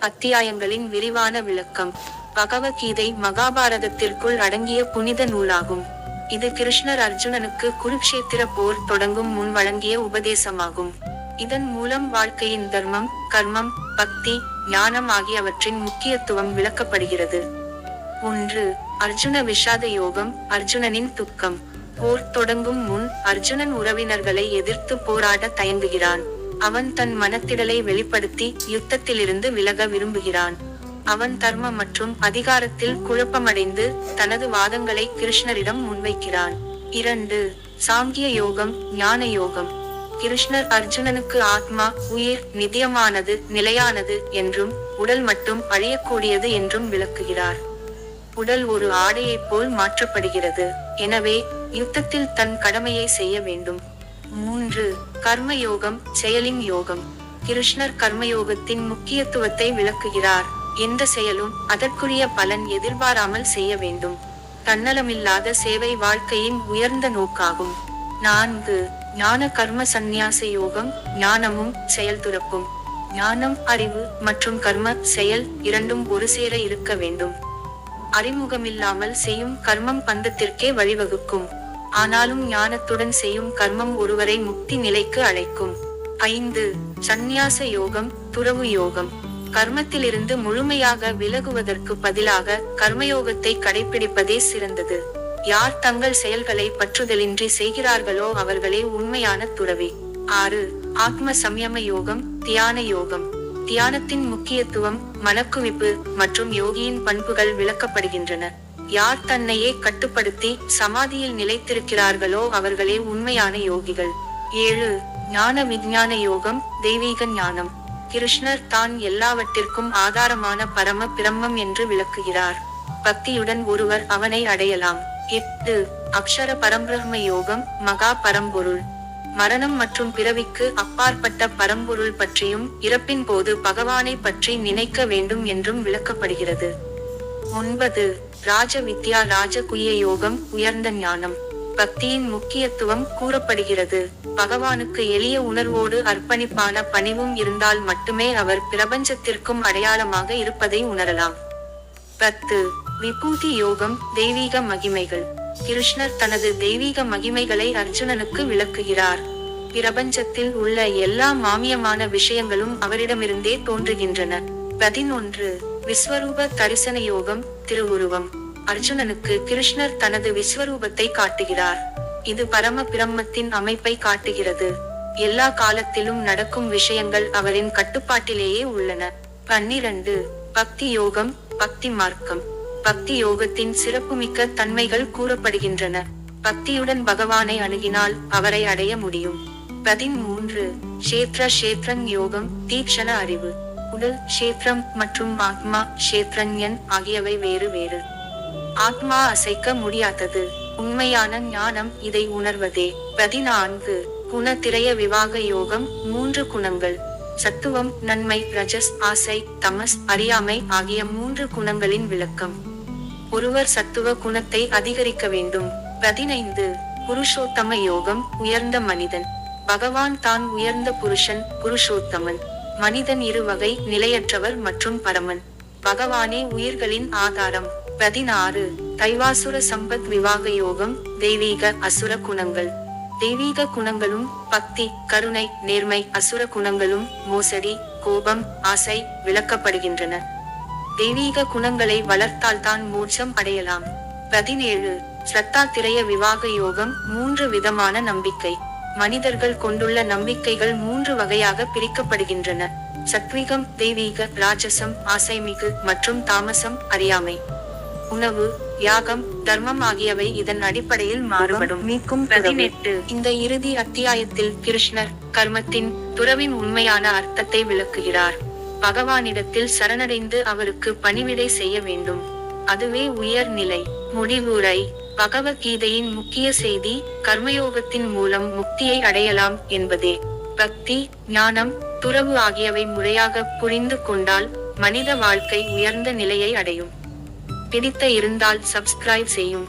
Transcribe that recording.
அத்தியாயங்களின் விரிவான விளக்கம். பகவத்கீதை மகாபாரதத்திற்குள் அடங்கிய புனித நூலாகும். இது கிருஷ்ணர் அர்ஜுனனுக்கு குருக்ஷேத்திர போர் தொடங்கும் முன் வழங்கிய உபதேசமாகும். இதன் மூலம் வாழ்க்கையின் தர்மம், கர்மம், பக்தி, ஞானம் ஆகியவற்றின் முக்கியத்துவம் விளக்கப்படுகிறது. 1. அர்ஜுன விஷாத யோகம். அர்ஜுனனின் துக்கம். போர் தொடங்கும் முன் அர்ஜுனன் உறவினர்களை எதிர்த்து போராட தயங்குகிறான். அவன் தன் மனத்திடலை வெளிப்படுத்தி யுத்தத்திலிருந்து விலக விரும்புகிறான். அவன் தர்ம மற்றும் அதிகாரத்தில் குழப்பமடைந்து தனது வாதங்களை கிருஷ்ணரிடம் முன்வைக்கிறான். 2. சாங்கிய யோகம், ஞான யோகம். கிருஷ்ணர் அர்ஜுனனுக்கு ஆத்மா, உயிர் நித்தியமானது, நிலையானது என்றும் உடல் மட்டும் அழியக்கூடியது என்றும் விளக்குகிறார். உடல் ஒரு ஆடையைப் போல் மாற்றப்படுகிறது, எனவே யுத்தத்தில் தன் கடமையை செய்ய வேண்டும். 3. கர்மயோகம், செயலின் யோகம். கிருஷ்ணர் கர்மயோகத்தின் முக்கியத்துவத்தை விளக்குகிறார். எந்த செயலும் அதற்குரிய பலன் எதிர்பாராமல் செய்ய வேண்டும். தன்னலமில்லாத சேவை வாழ்க்கையின் உயர்ந்த நோக்காகும். 4. ஞான கர்ம சந்நியாச யோகம். ஞானமும் செயல் துறப்பும். ஞானம், அறிவு மற்றும் கர்ம, செயல் இரண்டும் ஒரு சேர இருக்க வேண்டும். அறிமுகமில்லாமல் செய்யும் கர்மம் பந்தத்திற்கே வழிவகுக்கும். ஆனாலும் ஞானத்துடன் செய்யும் கர்மம் ஒருவரை முக்தி நிலைக்கு அழைக்கும். 5. சந்நியாச யோகம், துறவு யோகம். கர்மத்திலிருந்து முழுமையாக விலகுவதற்கு பதிலாக கர்மயோகத்தை கடைபிடிப்பதே சிறந்தது. யார் தங்கள் செயல்களை பற்றுதலின்றி செய்கிறார்களோ அவர்களே உண்மையான துறவி. 6. ஆத்ம சம்யம யோகம், தியான யோகம். தியானத்தின் முக்கியத்துவம், மனக்குவிப்பு மற்றும் யோகியின் பண்புகள் விளக்கப்படுகின்றன. யார் தன்னையே கட்டுப்படுத்தி சமாதியில் நிலைத்திருக்கிறார்களோ அவர்களே உண்மையான யோகிகள். 7. ஞான விஞ்ஞான யோகம், தெய்வீக ஞானம். கிருஷ்ணர் தான் எல்லாவற்றிற்கும் ஆதாரமான பரம பிரம்மம் என்று விளக்குகிறார். பக்தியுடன் ஒருவர் அவனை அடையலாம். 8. அக்ஷர பரம்பிரம்ம யோகம், மகா பரம்பொருள். மரணம் மற்றும் பிறவிக்கு அப்பாற்பட்ட பரம்பொருள் பற்றியும் இறப்பின் போது பகவானை பற்றி நினைக்க வேண்டும் என்றும் விளக்கப்படுகிறது. 9. ராஜ வித்யா ராஜகுய யோகம், உயர்ந்த ஞானம். பக்தியின் முக்கியத்துவம் கூறப்படுகிறது. பகவானுக்கு எளிய உணர்வோடு அர்ப்பணிப்பான பணிவும் இருந்தால் மட்டுமே அவர் பிரபஞ்சத்திற்கும் அடையாளமாக இருப்பதை உணரலாம். 10. விபூதி யோகம், தெய்வீக மகிமைகள். கிருஷ்ணர் தனது தெய்வீக மகிமைகளை அர்ஜுனனுக்கு விளக்குகிறார். பிரபஞ்சத்தில் உள்ள எல்லா மாமியமான விஷயங்களும் அவரிடமிருந்தே தோன்றுகின்றன. 11. விஸ்வரூப தரிசன யோகம், திருவுருவம். அர்ஜுனனுக்கு கிருஷ்ணர் தனது விஸ்வரூபத்தை காட்டுகிறார். இது பரம பிரம்மத்தின் அமைப்பை காட்டுகிறது. எல்லா காலத்திலும் நடக்கும் விஷயங்கள் அவரின் கட்டுப்பாட்டிலேயே உள்ளன. 12. பக்தி யோகம், பக்தி மார்க்கம். பக்தி யோகத்தின் சிறப்புமிக்க தன்மைகள் கூறப்படுகின்றன. பக்தியுடன் பகவானை அணுகினால் அவரை அடைய முடியும். 13. க்ஷேத்ரன் யோகம், தீக்ஷண அறிவு. உடல் க்ஷேத்ரம் மற்றும் ஆத்மா க்ஷேத்ரஞன் ஆகியவை வேறு வேறு. ஆத்மா அசைக்க முடியாதது. உண்மையான ஞானம் இதை உணர்வதே. 14. குணத்திரய விவாக யோகம், 3 குணங்கள். சத்துவம், நன்மை, ரஜஸ், ஆசை, தமஸ், அறியாமை ஆகிய 3 குணங்களின் விளக்கம். ஒருவர் சத்துவ குணத்தை அதிகரிக்க வேண்டும். 15. புருஷோத்தம யோகம், உயர்ந்த மனிதன். பகவான் தான் உயர்ந்த புருஷன், புருஷோத்தமன். மனிதன் இரு வகை, நிலையற்றவர் மற்றும் பரமன். பகவானே உயிர்களின் ஆதாரம். 16. தைவாசுர சம்பத் விவாக யோகம், தெய்வீக அசுர குணங்கள். தெய்வீக குணங்களும் பக்தி, கருணை, நேர்மை, அசுர குணங்களும் மோசடி, கோபம், ஆசை விளக்கப்படுகின்றன. தெய்வீக குணங்களை வளர்த்தால் தான் மோட்சம் அடையலாம். 17. ஸ்ரத்தாத்திரய விவாக யோகம், 3 விதமான நம்பிக்கை. மனிதர்கள் கொண்டுள்ள நம்பிக்கைகள் 3 வகையாக பிரிக்கப்படுகின்றன. சத்விகம், தெய்வீக, ராஜசம், ஆசைமிகு மற்றும் தாமசம், அறியாமை. உணவு, யாகம், தர்மம் ஆகியவை இதன் அடிப்படையில் மாறுபடும். 18. இந்த இறுதி அத்தியாயத்தில் கிருஷ்ணர் கர்மத்தின், துறவின் உண்மையான அர்த்தத்தை விளக்குகிறார். பகவானிடத்தில் சரணடைந்து அவருக்கு பணிவிடை செய்ய வேண்டும். அதுவே உயர் நிலை. முடிவுரை. பகவத்கீதையின் முக்கிய செய்தி கர்மயோகத்தின் மூலம் முக்தியை அடையலாம் என்பதே. பக்தி, ஞானம், துறவு ஆகியவை முறையாக புரிந்து கொண்டால் மனித வாழ்க்கை உயர்ந்த நிலையை அடையும். பிடித்த இருந்தால் சப்ஸ்கிரைப் செய்யும்.